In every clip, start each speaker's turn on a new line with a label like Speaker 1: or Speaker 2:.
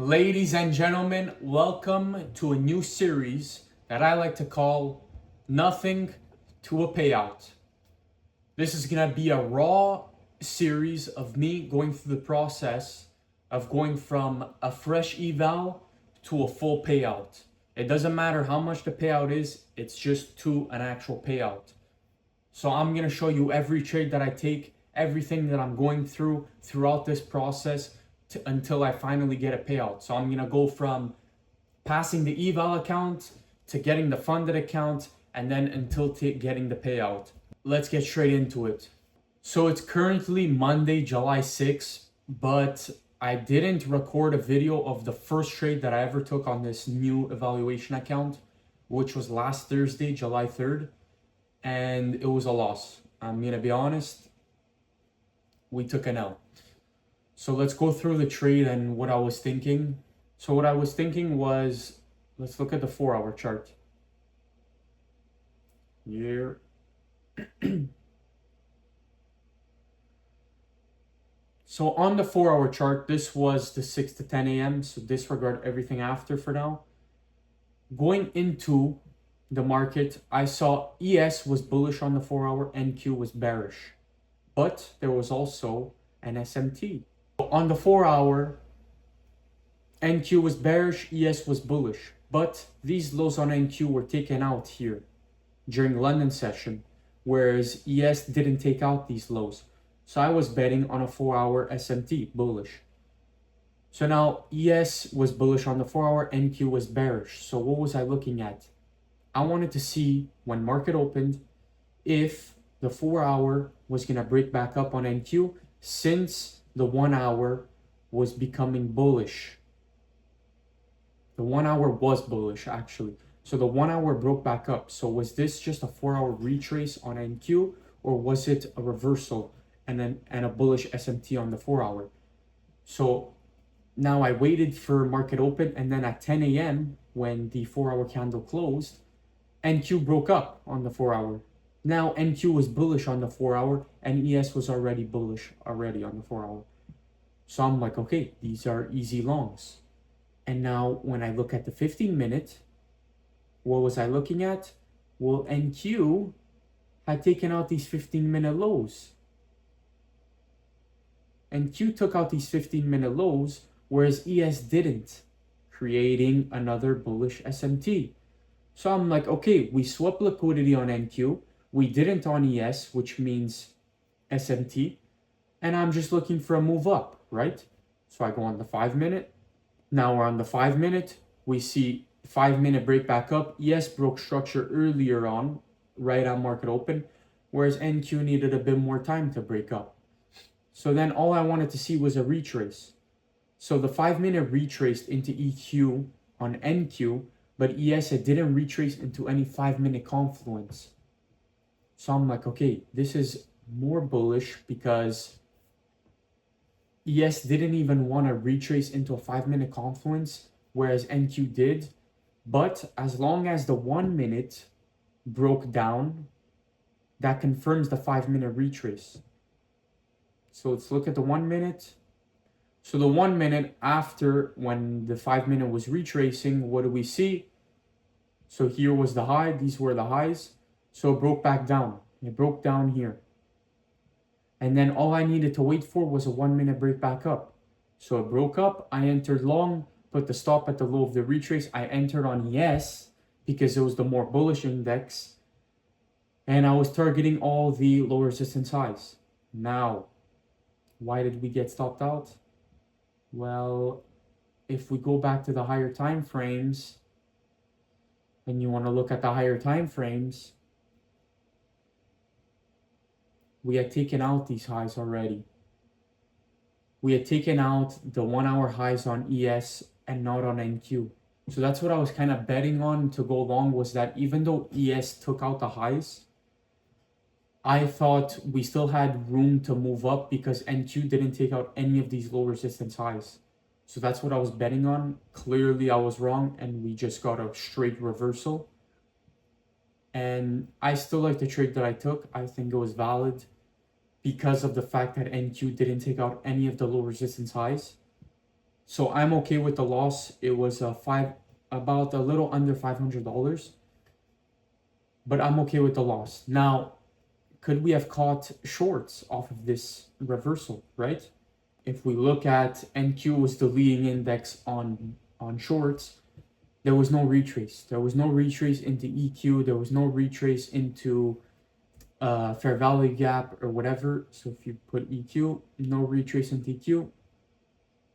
Speaker 1: Ladies and gentlemen, welcome to a new series that I like to call Nothing to a Payout. This is going to be a raw series of me going through the process of going from a fresh eval to a full payout. It doesn't matter how much the payout is, it's just to an actual payout. So I'm going to show you every trade that I take, everything that I'm going through throughout this process until I finally get a payout. So I'm going to go from passing the eval account to getting the funded account and then until getting the payout. Let's get straight into it. So it's currently Monday, July 6th, but I didn't record a video of the first trade that I ever took on this new evaluation account, which was last Thursday, July 3rd, and it was a loss. I'm going to be honest, we took an L. So let's go through the trade and what I was thinking. So what I was thinking was, let's look at the 4-hour chart. Here. So on the 4-hour chart, this was the 6 to 10 a.m. So disregard everything after for now. Going into the market, I saw ES was bullish on the 4-hour, NQ was bearish. But there was also an SMT. On the 4-hour, NQ was bearish, ES was bullish. But these lows on NQ were taken out here during London session, whereas ES didn't take out these lows. So I was betting on a 4-hour SMT, bullish. So now ES was bullish on the 4-hour, NQ was bearish. So what was I looking at? I wanted to see when market opened if the 4-hour was going to break back up on NQ since the 1-hour was becoming bullish. The 1-hour was bullish actually. So the 1-hour broke back up. So was this just a 4-hour retrace on NQ, or was it a reversal and a bullish SMT on the 4-hour? So now I waited for market open, and then at 10 a.m. when the 4-hour candle closed, NQ broke up on the 4-hour. Now NQ was bullish on the 4-hour and ES was already bullish on the 4-hour. So I'm like, okay, these are easy longs. And now when I look at the 15-minute, what was I looking at? Well, NQ had taken out these 15-minute lows. NQ took out these 15-minute lows, whereas ES didn't, creating another bullish SMT. So I'm like, okay, we swept liquidity on NQ. We didn't on ES, which means SMT. And I'm just looking for a move up, right? So I go on the 5-minute. Now we're on the 5-minute. We see 5-minute break back up. ES broke structure earlier on, right on market open, whereas NQ needed a bit more time to break up. So then all I wanted to see was a retrace. So the 5-minute retraced into EQ on NQ, but ES, it didn't retrace into any 5-minute confluence. So I'm like, okay, this is more bullish because ES didn't even want to retrace into a 5-minute confluence, whereas NQ did. But as long as the 1-minute broke down, that confirms the 5-minute retrace. So let's look at the 1-minute. So the 1-minute after, when the 5-minute was retracing, what do we see? So here was the high, these were the highs. So it broke back down. It broke down here. And then all I needed to wait for was a 1-minute break back up. So it broke up, I entered long, put the stop at the low of the retrace. I entered on ES because it was the more bullish index. And I was targeting all the low resistance highs. Now, why did we get stopped out? Well, if we go back to the higher time frames, and you want to look at the higher time frames, we had taken out these highs already. We had taken out the 1-hour highs on ES and not on NQ. So that's what I was kind of betting on to go long, was that even though ES took out the highs, I thought we still had room to move up because NQ didn't take out any of these low resistance highs. So that's what I was betting on. Clearly I was wrong and we just got a straight reversal. And I still like the trade that I took. I think it was valid because of the fact that NQ didn't take out any of the low resistance highs. So I'm okay with the loss. It was about a little under $500, but I'm okay with the loss. Now, could we have caught shorts off of this reversal, right? If we look at NQ was the leading index on shorts, there was no retrace. There was no retrace into EQ. There was no retrace into fair value gap or whatever. So if you put EQ, no retrace into EQ.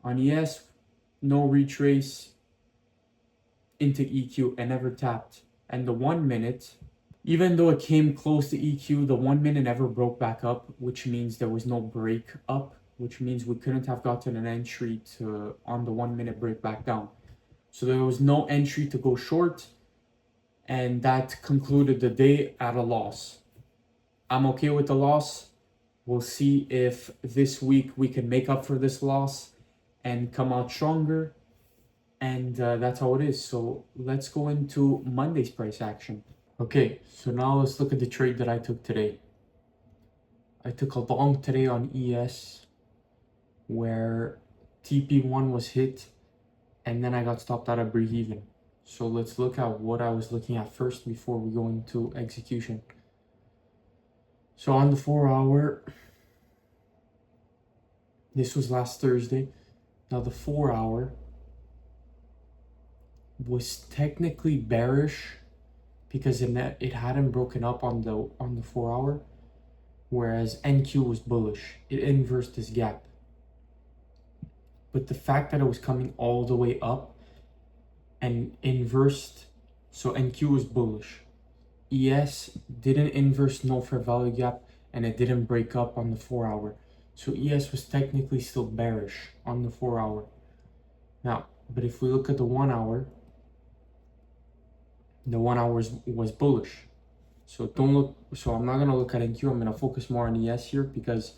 Speaker 1: On ES, no retrace into EQ and never tapped. And the 1 minute, even though it came close to EQ, the 1 minute never broke back up, which means there was no break up, which means we couldn't have gotten an entry to on the 1 minute break back down. So there was no entry to go short, and that concluded the day at a loss. I'm okay with the loss. We'll see if this week we can make up for this loss and come out stronger. And that's how it is. So let's go into Monday's price action. Okay, so now let's look at the trade that I took today. I took a long today on ES where TP1 was hit and then I got stopped out of break even. So let's look at what I was looking at first before we go into execution. So on the 4 hour, this was last Thursday. Now the 4 hour was technically bearish because it hadn't broken up on the 4 hour, whereas NQ was bullish. It inversed this gap. But the fact that it was coming all the way up and inversed, so NQ was bullish. ES didn't inverse no fair value gap and it didn't break up on the 4 hour. So ES was technically still bearish on the 4 hour. Now, but if we look at the 1 hour, the 1 hour was bullish. So I'm not gonna look at NQ, I'm gonna focus more on ES here because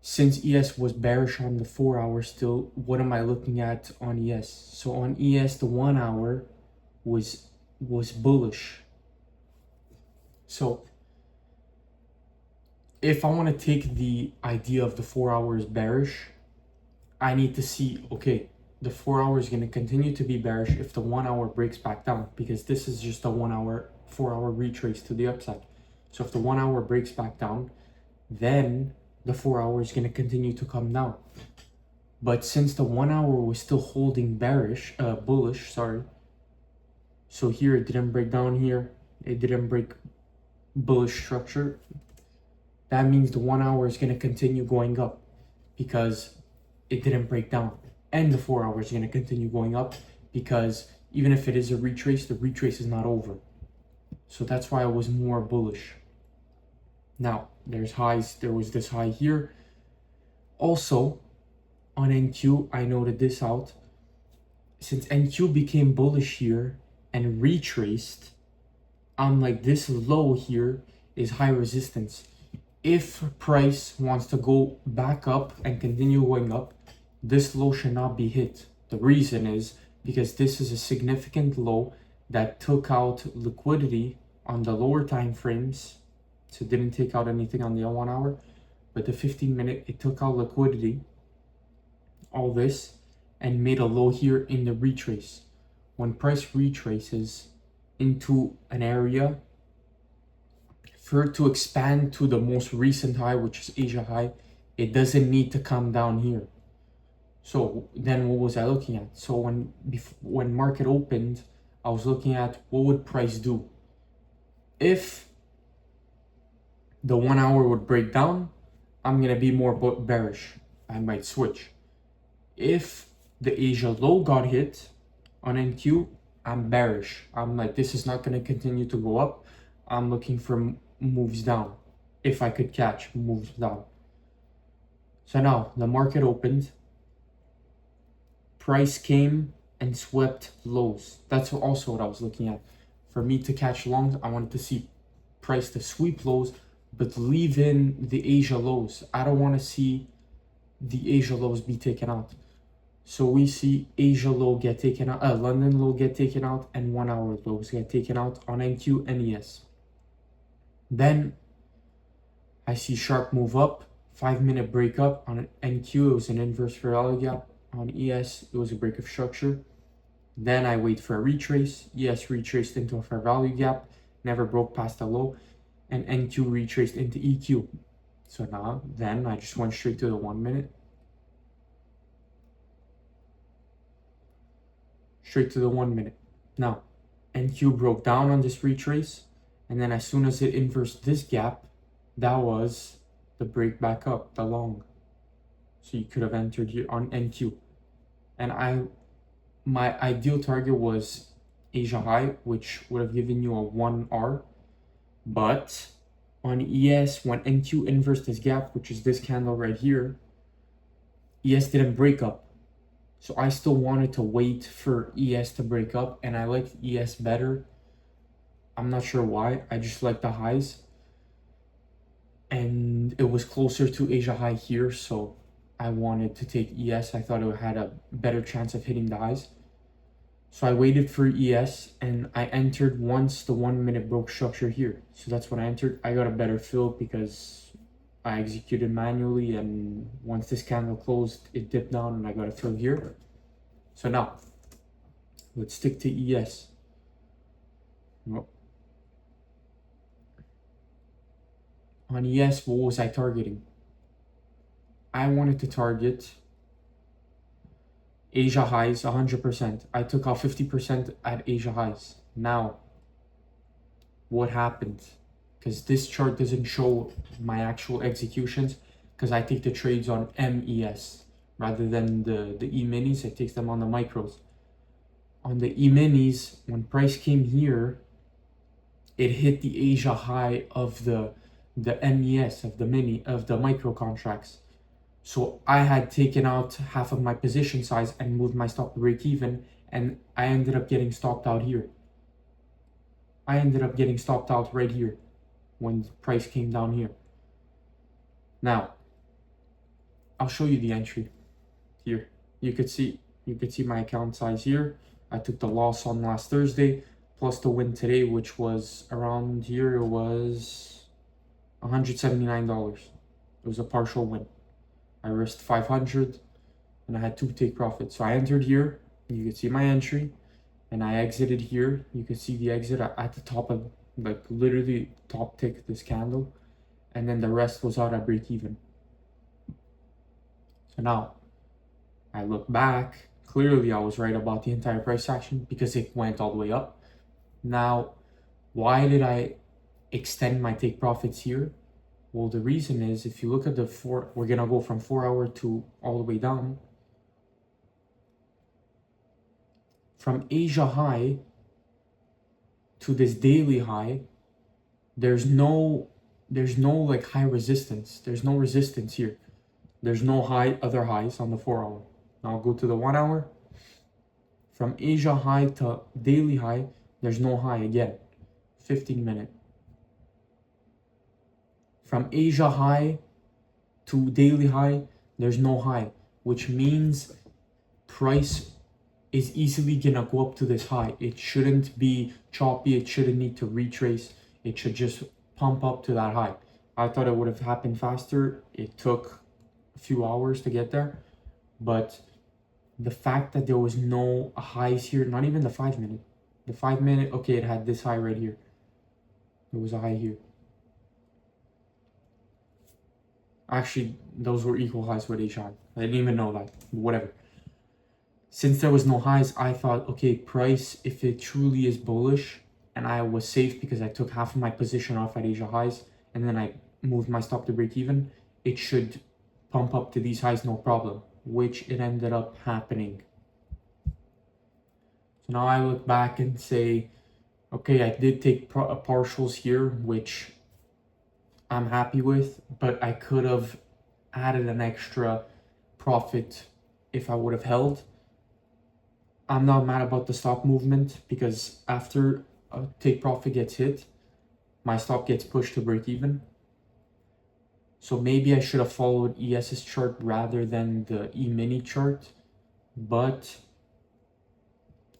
Speaker 1: since ES was bearish on the 4 hour still, what am I looking at on ES? So on ES, the 1 hour was bullish. So if I want to take the idea of the 4 hours bearish, I need to see, okay, the 4 hour is going to continue to be bearish if the 1 hour breaks back down, because this is just a 1 hour, 4 hour retrace to the upside. So if the 1 hour breaks back down, then the 4 hour is going to continue to come down. But since the 1 hour was still holding bullish, so here it didn't break down here, it didn't break bullish structure, that means the 1 hour is going to continue going up because it didn't break down. And the 4 hour is going to continue going up because even if it is a retrace, the retrace is not over. So that's why I was more bullish. Now, there's highs. There was this high here. Also, on NQ, I noted this out. Since NQ became bullish here and retraced, I'm like, this low here is high resistance. If price wants to go back up and continue going up, this low should not be hit. The reason is because this is a significant low that took out liquidity on the lower time frames. So it didn't take out anything on the 1 hour, but the 15 minute, it took out liquidity, all this, and made a low here in the retrace. When price retraces into an area, for it to expand to the most recent high, which is Asia high, it doesn't need to come down here. So then what was I looking at? So when market opened, I was looking at what would price do. If the 1 hour would break down, I'm going to be more bearish. I might switch. If the Asia low got hit on NQ, I'm bearish. I'm like, this is not going to continue to go up. I'm looking for moves down. If I could catch moves down. So now the market opened. Price came and swept lows. That's also what I was looking at. For me to catch longs, I wanted to see price to sweep lows, but leave in the Asia lows. I don't want to see the Asia lows be taken out. So we see Asia low get taken out, London low get taken out, and 1 hour lows get taken out on NQ and ES. Then I see sharp move up, 5 minute break up on NQ. It was an inverse fair value gap. On ES, it was a break of structure. Then I wait for a retrace. ES retraced into a fair value gap, never broke past the low, and NQ retraced into EQ. So now, then I just went straight to the 1 minute. Straight to the 1 minute. Now, NQ broke down on this retrace, and then as soon as it inversed this gap, that was the break back up, the long. So you could have entered here on NQ. And my ideal target was Asia high, which would have given you a 1R. But on ES, when NQ inversed this gap, which is this candle right here, ES didn't break up. So I still wanted to wait for ES to break up, and I liked ES better. I'm not sure why. I just like the highs. And it was closer to Asia high here, so I wanted to take ES. I thought it had a better chance of hitting the highs. So I waited for ES, and I entered once the 1 minute broke structure here. So that's when I entered. I got a better fill because I executed manually, and once this candle closed, it dipped down and I got a fill here. So now, let's stick to ES. Well, on ES, what was I targeting? I wanted to target Asia highs 100%. I took out 50% at Asia highs. Now, what happened? Because this chart doesn't show my actual executions, because I take the trades on MES rather than the E-minis. I take them on the micros. On the E-minis, when price came here, it hit the Asia high of the MES, of the micro contracts. So I had taken out half of my position size and moved my stop to break even, and I ended up getting stopped out here. I ended up getting stopped out right here when the price came down here. Now, I'll show you the entry here. You could see my account size here. I took the loss on last Thursday plus the win today, which was around here. It was $179. It was a partial win. I risked 500 and I had 2 take profits. So I entered here, you can see my entry, and I exited here. You can see the exit at the top of, like, literally top tick this candle, and then the rest was out at break even. So now I look back, clearly I was right about the entire price action because it went all the way up. Now, why did I extend my take profits here? Well, the reason is, if you look at we're gonna go from 4 hour to all the way down. From Asia high to this daily high, there's no like high resistance. There's no resistance here. There's no other highs on the 4 hour. Now I'll go to the 1 hour. From Asia high to daily high, there's no high again. 15 minute. From Asia high to daily high, there's no high, which means price is easily gonna go up to this high. It shouldn't be choppy. It shouldn't need to retrace. It should just pump up to that high. I thought it would have happened faster. It took a few hours to get there, but the fact that there was no highs here, not even the 5 minute. The 5 minute, okay, it had this high right here. There was a high here. Actually, those were equal highs with Asia. I didn't even know that. Whatever. Since there was no highs, I thought, okay, price, if it truly is bullish, and I was safe because I took half of my position off at Asia highs, and then I moved my stop to break even, it should pump up to these highs no problem, which it ended up happening. So now I look back and say, okay, I did take partials here, which I'm happy with, but I could have added an extra profit if I would have held. I'm not mad about the stop movement because after a take profit gets hit, my stop gets pushed to break even. So maybe I should have followed ES's chart rather than the E-mini chart. But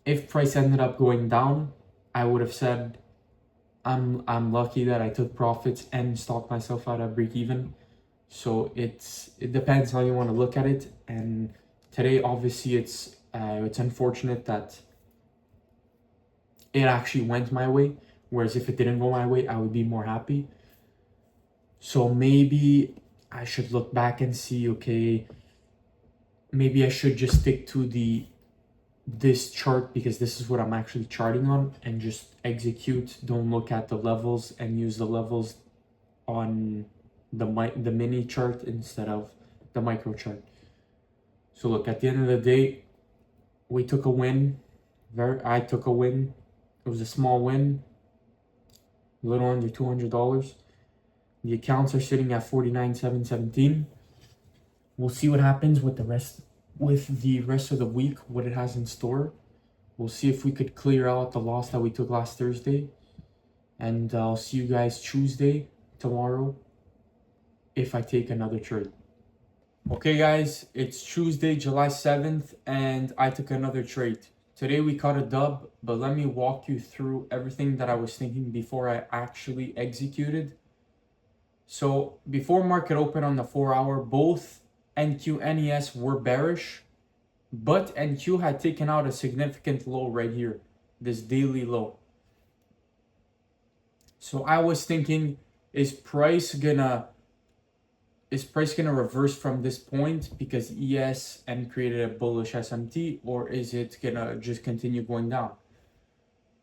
Speaker 1: if price ended up going down, I would have said, I'm lucky that I took profits and stopped myself out at break even. So it depends how you want to look at it, and Today, obviously, it's unfortunate that it actually went my way. Whereas if it didn't go my way, I would be more happy. So maybe I should look back and see, okay, maybe I should just stick to this chart because this is what I'm actually charting on, and just execute. Don't look at the levels and use the levels on the mini chart instead of the micro chart. So look, at the end of the day, we took a win. I took a win. It was a small win, a little under $200. The accounts are sitting at 49,717. We'll see what happens with the rest of the week, what it has in store. We'll see if we could clear out the loss that we took last Thursday. And I'll see you guys Tuesday, tomorrow, if I take another trade. Okay guys, it's Tuesday, July 7th, and I took another trade. Today we caught a dub, but let me walk you through everything that I was thinking before I actually executed. So before market open on the 4-hour, both NQ and ES were bearish, but NQ had taken out a significant low right here, this daily low. So I was thinking, is price gonna reverse from this point because ES and created a bullish SMT, or is it gonna just continue going down?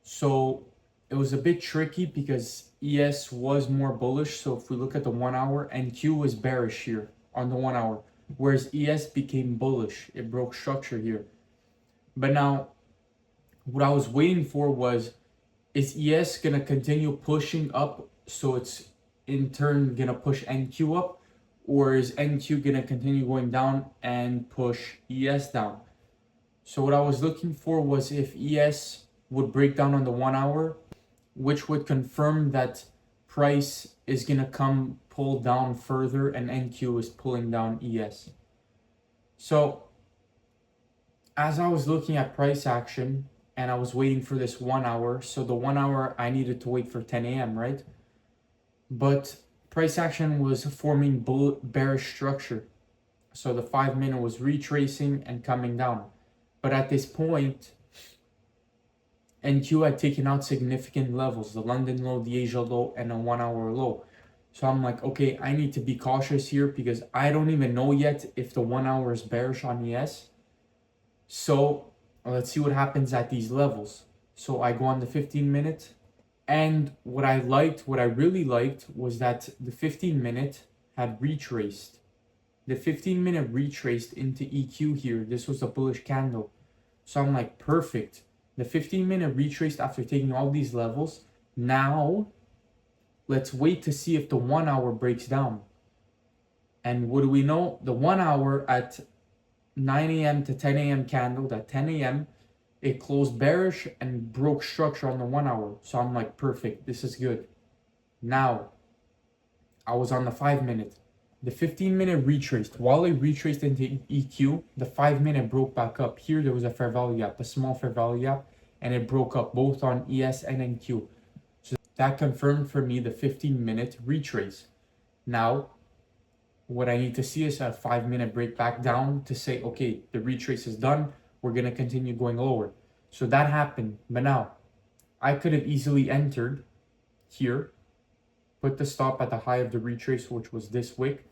Speaker 1: So it was a bit tricky because ES was more bullish. So if we look at the 1-hour, NQ was bearish here on the 1-hour, whereas ES became bullish. It broke structure here. But now what I was waiting for was, is ES gonna continue pushing up, so it's in turn gonna push NQ up, or is NQ gonna continue going down and push ES down? So what I was looking for was if ES would break down on the 1-hour, which would confirm that price is gonna come pull down further and NQ is pulling down ES. So as I was looking at price action and I was waiting for this 1-hour, so the 1-hour I needed to wait for 10 a.m., right? But price action was forming bearish structure. So the 5-minute was retracing and coming down. But at this point, NQ had taken out significant levels, the London low, the Asia low, and a 1-hour low. So I'm like, okay, I need to be cautious here because I don't even know yet if the 1-hour is bearish on ES. So let's see what happens at these levels. So I go on the 15-minute. And what I really liked, was that the 15-minute had retraced. The 15-minute retraced into EQ here. This was a bullish candle. So I'm like, perfect. The 15-minute retraced after taking all these levels. Now, let's wait to see if the 1-hour breaks down. And what do we know? The 1-hour at 9 a.m. to 10 a.m. candle, at 10 a.m., it closed bearish and broke structure on the 1-hour. So I'm like, perfect, this is good. Now, I was on the 5-minute. The 15-minute retraced. While it retraced into EQ, the 5-minute broke back up. Here there was a fair value gap, a small fair value gap, and it broke up both on ES and NQ. So that confirmed for me the 15-minute retrace. Now, what I need to see is a 5-minute break back down to say, okay, the retrace is done. We're going to continue going lower. So that happened. But now, I could have easily entered here, put the stop at the high of the retrace, which was this wick,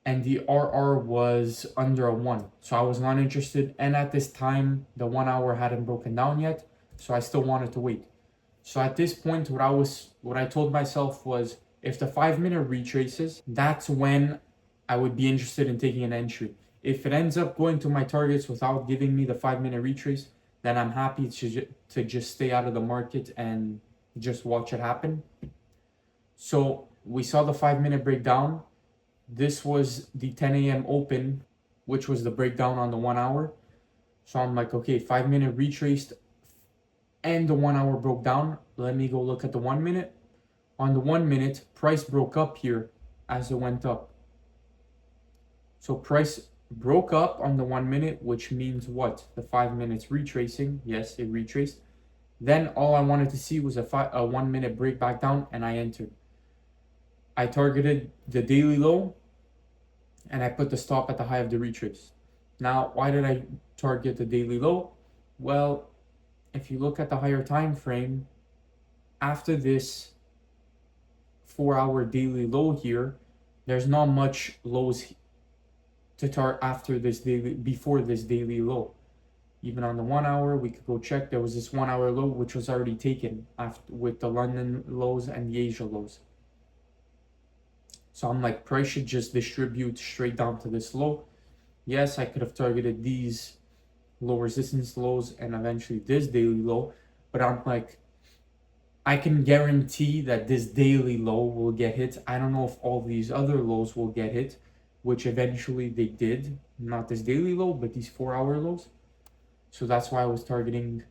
Speaker 1: and the RR was under a 1. So I was not interested. And at this time, the 1-hour hadn't broken down yet. So I still wanted to wait. So at this point, what I told myself was, if the 5-minute retraces, that's when I would be interested in taking an entry. If it ends up going to my targets without giving me the 5-minute retrace, then I'm happy to just stay out of the market and just watch it happen. So we saw the 5-minute breakdown. This was the 10 a.m. open, which was the breakdown on the 1-hour. So I'm like, okay, 5-minute retraced and the 1-hour broke down. Let me go look at the 1-minute. On the 1-minute, price broke up here as it went up. So price broke up on the 1-minute, which means what? The 5 minutes retracing. Yes, it retraced. Then all I wanted to see was a 1-minute break back down, and I entered. I targeted the daily low, and I put the stop at the high of the retrace. Now, why did I target the daily low? Well, if you look at the higher time frame, after this 4 hour daily low here, there's not much lows to target after this daily, before this daily low. Even on the 1 hour, we could go check. There was this 1 hour low which was already taken after with the London lows and the Asia lows. So I'm like, price should just distribute straight down to this low. Yes, I could have targeted these low resistance lows and eventually this daily low, but I'm like, I can guarantee that this daily low will get hit. I don't know if all these other lows will get hit, which eventually they did. Not this daily low, but these 4 hour lows. So that's why I was targeting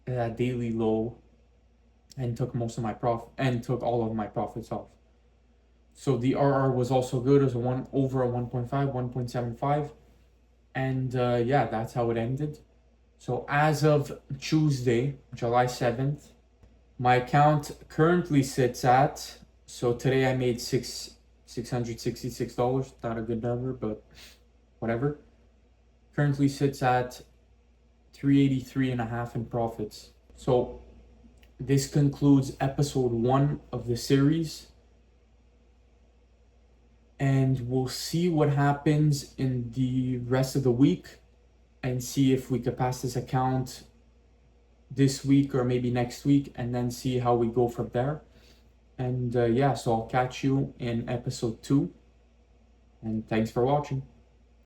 Speaker 1: that daily low and took most of my profit and took all of my profits off. So the RR was also good as a one over a 1.5, 1.75. And yeah, that's how it ended. So as of Tuesday, July 7th, my account currently sits at, so today I made $666. Not a good number, but whatever. Currently sits at 383 and a half in profits. So this concludes episode 1 of the series. And we'll see what happens in the rest of the week and see if we could pass this account this week or maybe next week, and then see how we go from there. And yeah, so I'll catch you in episode 2, and thanks for watching.